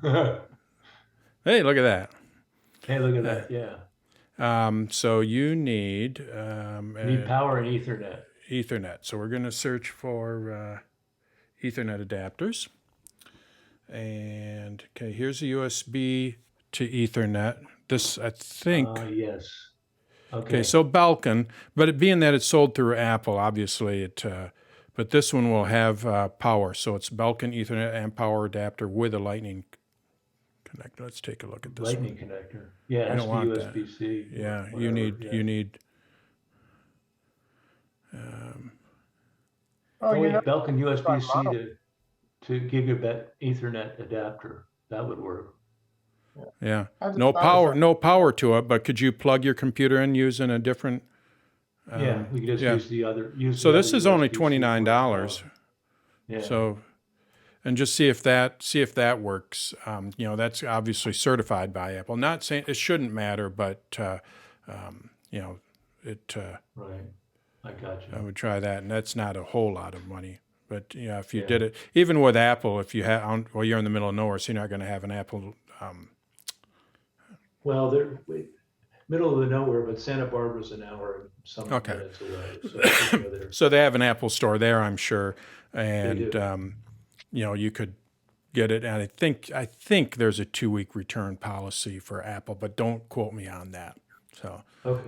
Hey, look at that. Hey, look at that. Yeah. So you need You need power and Ethernet. Ethernet. So we're going to search for Ethernet adapters. And okay, here's a USB to Ethernet. This, I think. Yes. Okay, so Belkin, but it being that it's sold through Apple, obviously it. But this one will have power. So it's Belkin Ethernet and power adapter with a Lightning connector. Let's take a look at this Lightning one. connector. Yeah, You don't want USB-C. Yeah, whatever, you need. Belkin USB-C to gigabit Ethernet adapter. That would work. Yeah, no power to it. But could you plug your computer in using a different? Yeah, we could just use the other. So this is only $29. Yeah. So, and just see if that works. You know, that's obviously certified by Apple. Not saying it shouldn't matter, but you know, it. Right. I got you. I would try that, and that's not a whole lot of money. But yeah, if you did it, even with Apple, if you have, well, you're in the middle of nowhere, so you're not going to have an Apple. Well, they're middle of the nowhere, but Santa Barbara's an hour and some minutes away. So, so they have an Apple store there, I'm sure, and you know, you could get it. And I think there's a 2-week return policy for Apple, but don't quote me on that. So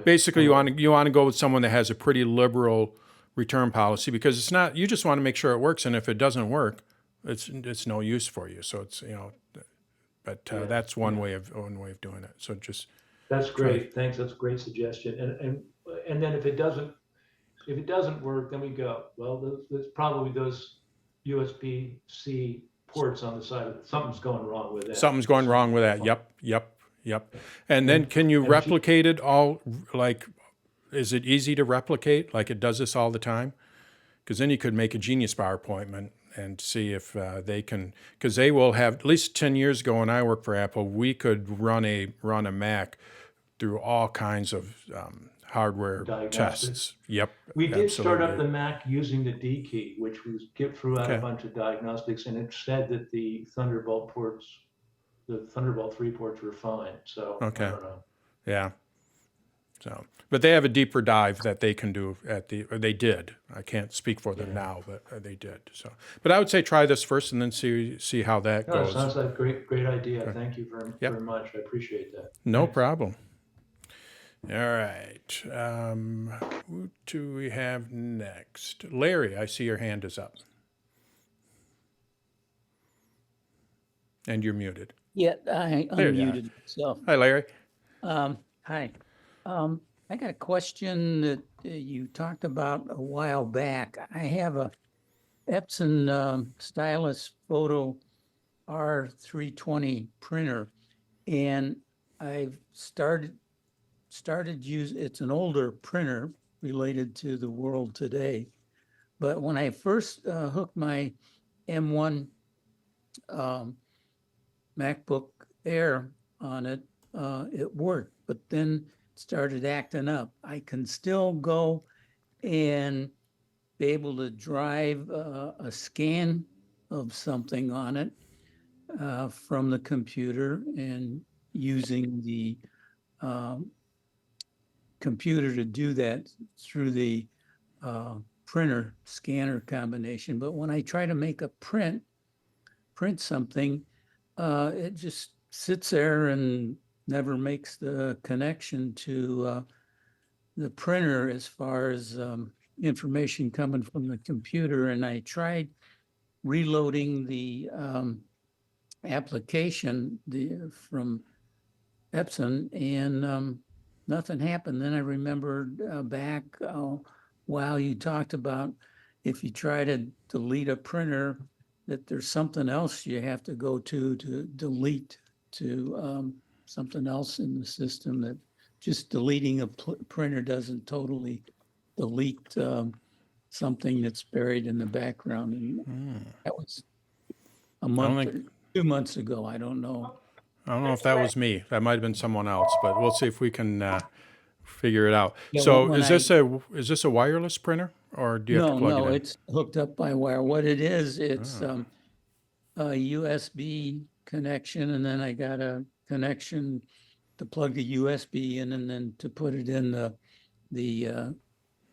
basically, you want to go with someone that has a pretty liberal return policy, because it's not, you just want to make sure it works, and if it doesn't work, it's no use for you. So it's, you know, but that's one way of doing it. So just that's great. Thanks. That's a great suggestion. And then if it doesn't work, then we go, well, there's probably those USB-C ports on the side of it. Something's going wrong with that. Something's going wrong with that. Yep. And then can you replicate it all? Like, is it easy to replicate? Like it does this all the time? Because then you could make a Genius Bar appointment and see if they can, because they will have, at least 10 years ago when I worked for Apple, we could run a Mac through all kinds of hardware tests. Yep. We did start up the Mac using the D key, which was threw out a bunch of diagnostics, and it said that the Thunderbolt 3 ports were fine. So I don't know. Yeah. So, but they have a deeper dive that they can do or they did. I can't speak for them now, but they did. So, but I would say try this first and then see how that goes. Sounds like a great idea. Okay. Thank you very much. I appreciate that. No problem. All right. Who do we have next? Larry, I see your hand is up. And you're muted. Yeah, I There you are. unmuted myself. Hi, Larry. Hi. I got a question that you talked about a while back. I have a Epson Stylus Photo R320 printer, and I've started it's an older printer related to the world today. But when I first hooked my M1 MacBook Air on it, it worked, but then it started acting up. I can still go and be able to drive a scan of something on it from the computer, and using the computer to do that through the printer scanner combination. But when I try to make a print something, it just sits there and never makes the connection to the printer as far as information coming from the computer. And I tried reloading the application from Epson, and nothing happened. Then I remembered back while you talked about if you try to delete a printer, that there's something else you have to go to delete to something else in the system, that just deleting a printer doesn't totally delete something that's buried in the background. And that was a month or 2 months ago. I don't know. I don't know if that was me. That might have been someone else, but we'll see if we can figure it out. Yeah, So when is this a wireless printer, or do you have to plug it in? No, it's hooked up by wire. What it is, it's a USB connection, and then I got a connection to plug the USB in, and then to put it in the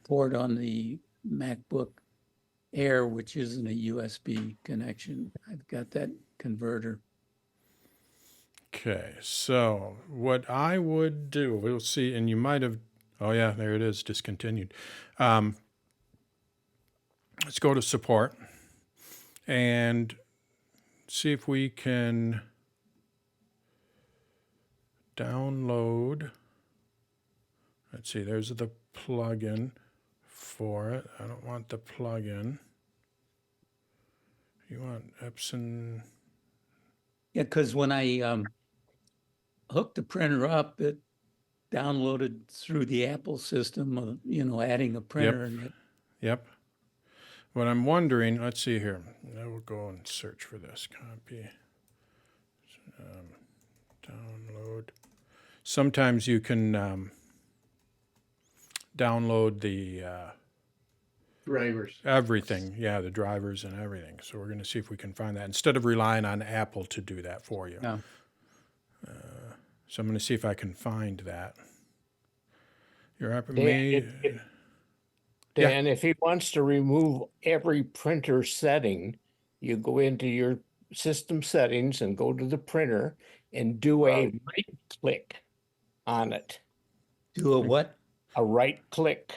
port on the MacBook Air, which isn't a USB connection. I've got that converter. Okay, so what I would do, we'll see, and you might have, oh yeah, there it is, discontinued. Let's go to support and see if we can download. Let's see, there's the plugin for it. I don't want the plugin. You want Epson? Yeah, because when I hooked the printer up, it downloaded through the Apple system of, adding a printer. Yep. What I'm wondering, let's see here. I will go and search for this. Copy. Download. Sometimes you can download the Drivers. everything. Yeah, the drivers and everything. So we're going to see if we can find that instead of relying on Apple to do that for you. Yeah. So I'm going to see if I can find that. Your app Dan, if he wants to remove every printer setting, you go into your system settings and go to the printer and do a right click on it. Do a what? A right click.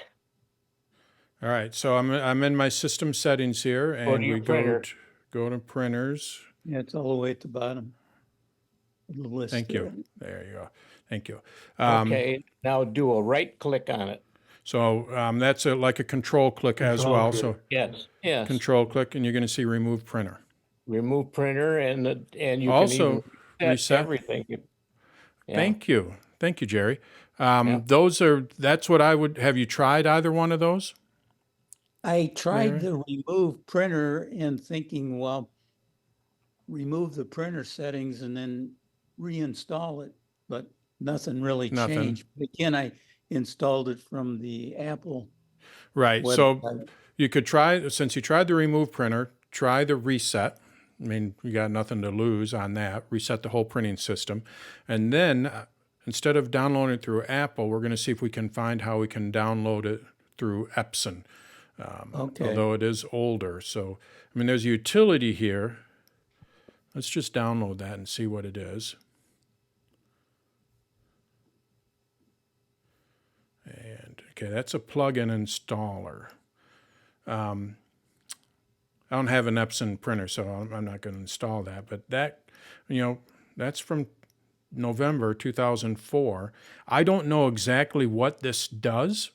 All right, so I'm in my system settings here, and to your we printer. go to printers. Yeah, it's all the way at the bottom of the list. Thank you. There you go. Thank you. Okay, now do a right click on it. So that's like a control click as well. So Yes. control click, and you're going to see remove printer. Remove printer, and you Also, can even reset everything. Yeah. Thank you, Jerry. That's what I would. Have you tried either one of those? I tried Larry? the remove printer and thinking, well, remove the printer settings and then reinstall it, but nothing really changed. But again, I installed it from the Apple. Right. website. So you could try, since you tried the remove printer, try the reset. I mean, you got nothing to lose on that. Reset the whole printing system. And then instead of downloading it through Apple, we're going to see if we can find how we can download it through Epson. Okay. Although it is older. So, I mean, there's a utility here. Let's just download that and see what it is. Okay, that's a plug-in installer. I don't have an Epson printer, so I'm not going to install that. But that, that's from November 2004. I don't know exactly what this does,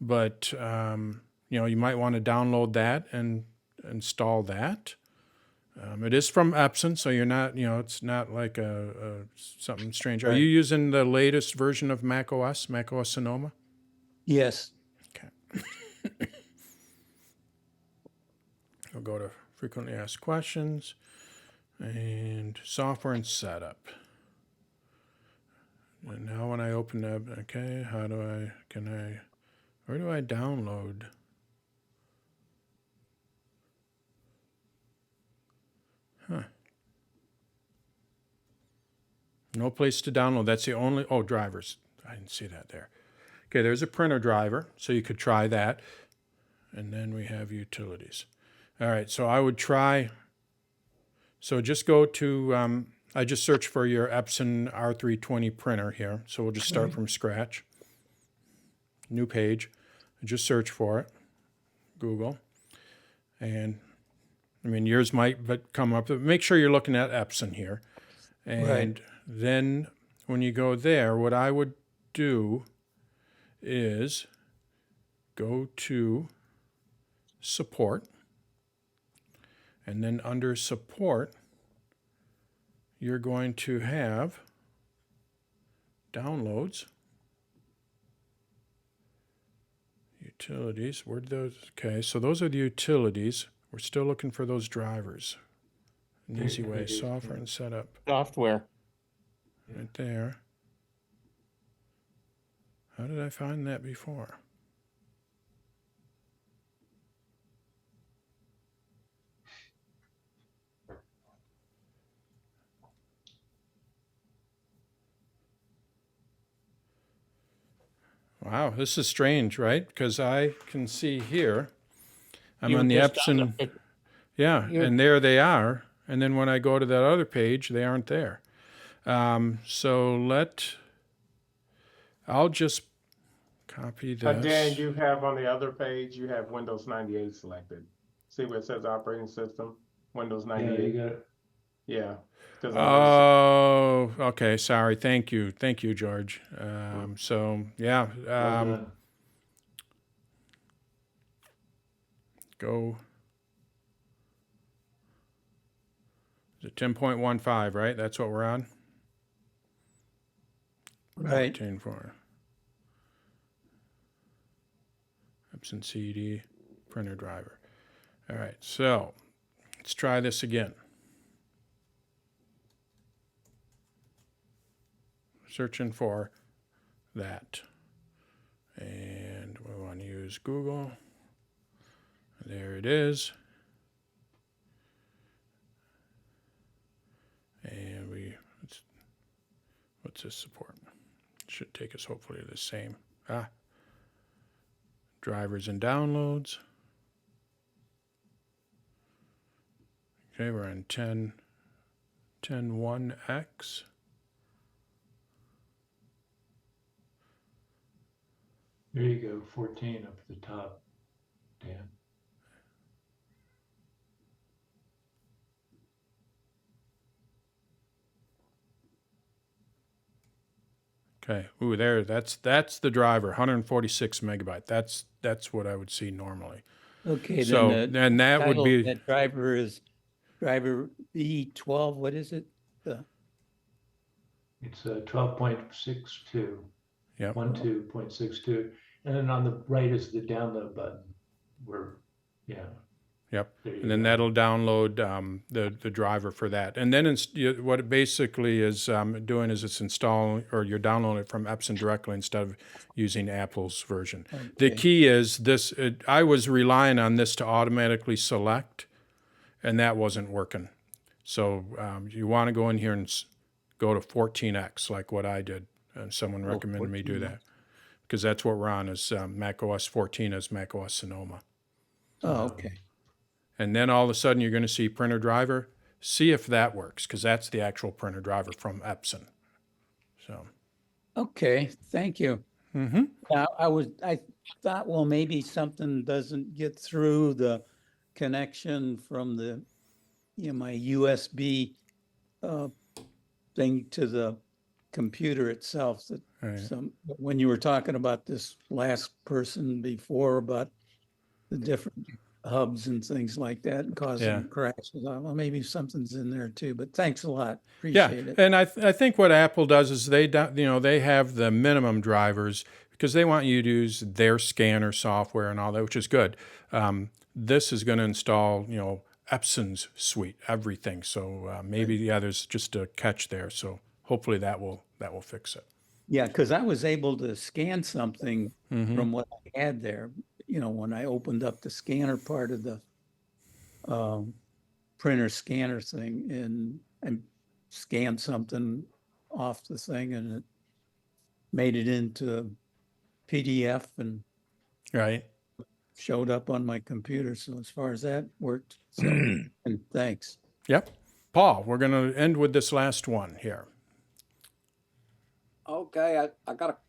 but you might want to download that and install that. It is from Epson, so you're not, it's not like something strange. Are you using the latest version of Mac OS Sonoma? Yes. Okay. We'll go to frequently asked questions and software and setup. And now when I open up, okay, where do I download? No place to download. That's the only, drivers. I didn't see that there. Okay, there's a printer driver, so you could try that. And then we have utilities. All right, so I would try, so just go to, I just searched for your Epson R320 printer here. So we'll just start from scratch. New page. Just search for it. Google. And yours might come up. But make sure you're looking at Epson here. And then when you go there, what I would do is go to support. And then under support, you're going to have downloads, utilities. Where'd those? Okay, so those are the utilities. We're still looking for those drivers. An easy way, software and setup. Software. Right there. How did I find that before? Wow, this is strange, right? Because I can see here, I'm on the Epson, and there they are. And then when I go to that other page, they aren't there. I'll just copy this. Dan, you have on the other page, you have Windows 98 selected. See where it says operating system, Windows 98? Yeah, you got it. Yeah. Oh, okay. Sorry. Thank you, George. Go. Is it 10.15, right? That's what we're on? Right. 10.4. Epson CD, printer driver. All right, so let's try this again. Searching for that. And we want to use Google. There it is. And what's this support? It should take us hopefully to the same. Drivers and downloads. Okay, we're on 10.1x. There you go, 14 up at the top, Dan. Okay. Ooh, that's the driver, 146 megabyte. That's what I would see normally. Okay, So then the that would title be of that driver is driver B12. What is it? It's 12.62. Yep. 12.62. And then on the right is the download button. Yep. And then that'll download the driver for that. And then what it basically is doing is it's installing, or you're downloading it from Epson directly instead of using Apple's version. Okay. The key is this, I was relying on this to automatically select, and that wasn't working. So you want to go in here and go to 14x, like what I did. And someone recommended me do that. Because that's what we're on, is Mac OS 14 as Mac OS Sonoma. Oh, okay. And then all of a sudden you're going to see printer driver. See if that works, because that's the actual printer driver from Epson. So. Okay, thank you. Mm-hmm. I thought, well, maybe something doesn't get through the connection from the, my USB thing to the computer itself. That Right. when you were talking about this last person before about the different hubs and things like that and causing crashes, I thought, well, maybe something's in there too. But thanks a lot. Appreciate it. And I think what Apple does is they have the minimum drivers because they want you to use their scanner software and all that, which is good. This is going to install Epson's suite, everything. So maybe there's just a catch there. So hopefully that will fix it. Yeah, because I was able to scan something from what I had there. When I opened up the scanner part of the printer scanner thing and scanned something off the thing, and it made it into PDF and Right. showed up on my computer. So as far as that worked, so and thanks. Yep. Paul, we're going to end with this last one here. Okay, I got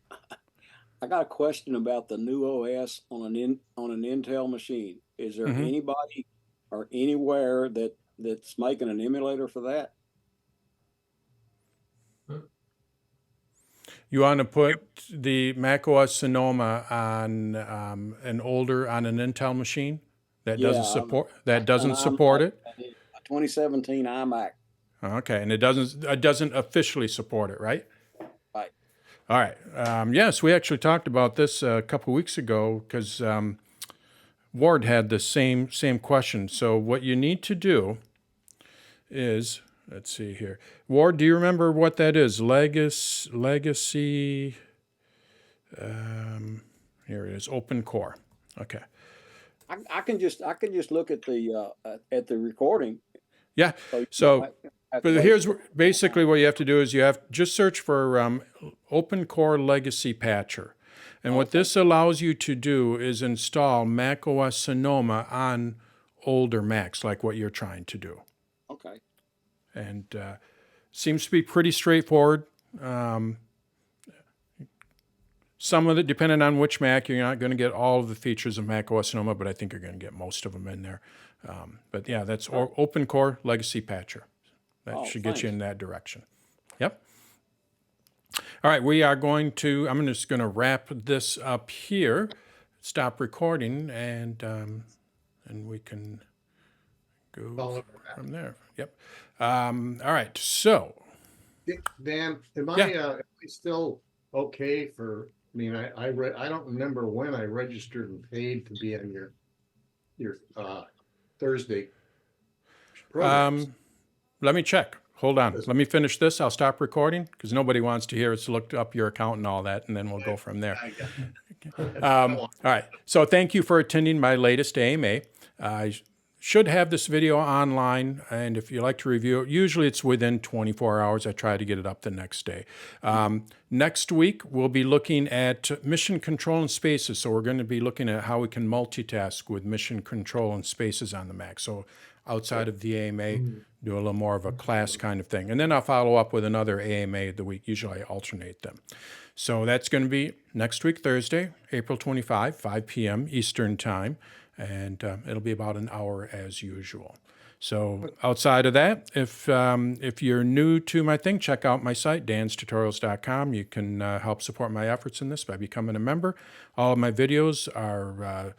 a question about the new OS on an Intel machine. Is there anybody or anywhere that's making an emulator for that? You want to put the macOS Sonoma on an Intel machine that doesn't support it. A 2017 iMac. Okay, and it doesn't officially support it, right? Right. All right. Yes, we actually talked about this a couple weeks ago because Ward had the same question. So what you need to do is, let's see here. Ward, do you remember what that is? Legacy. Here it is. Open Core. Okay. I can just look at the recording. Yeah. So but here's basically what you have to do is you have just search for Open Core Legacy Patcher. And what this allows you to do is install macOS Sonoma on older Macs, like what you're trying to do. Okay. And seems to be pretty straightforward. Some of it, depending on which Mac, you're not going to get all of the features of macOS Sonoma, but I think you're going to get most of them in there. But yeah, that's Open Core Legacy Patcher. That should get you in that direction. Yep. All right, I'm just going to wrap this up here, stop recording, and we can go from there. Yep. All right, so. Dan, am I still okay for, I don't remember when I registered and paid to be on your Thursday program. Let me check. Hold on. Let me finish this. I'll stop recording because nobody wants to hear us look up your account and all that, and then we'll go from there. All right. So thank you for attending my latest AMA. I should have this video online, and if you like to review it, usually it's within 24 hours. I try to get it up the next day. Next week, we'll be looking at mission control and spaces. So we're going to be looking at how we can multitask with mission control and spaces on the Mac. So outside of the AMA, do a little more of a class kind of thing. And then I'll follow up with another AMA of the week. Usually I alternate them. So that's going to be next week, Thursday, April 25, 5 p.m. Eastern Time. And it'll be about an hour as usual. So outside of that, if you're new to my thing, check out my site, danstutorials.com. You can help support my efforts in this by becoming a member. All of my videos are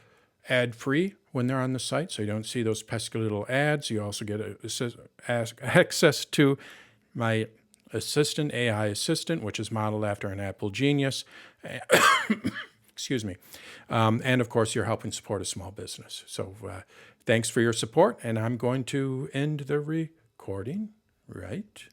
ad-free when they're on the site, so you don't see those pesky little ads. You also get access to my assistant, AI assistant, which is modeled after an Apple Genius. Excuse me. And of course, you're helping support a small business. So thanks for your support, and I'm going to end the recording right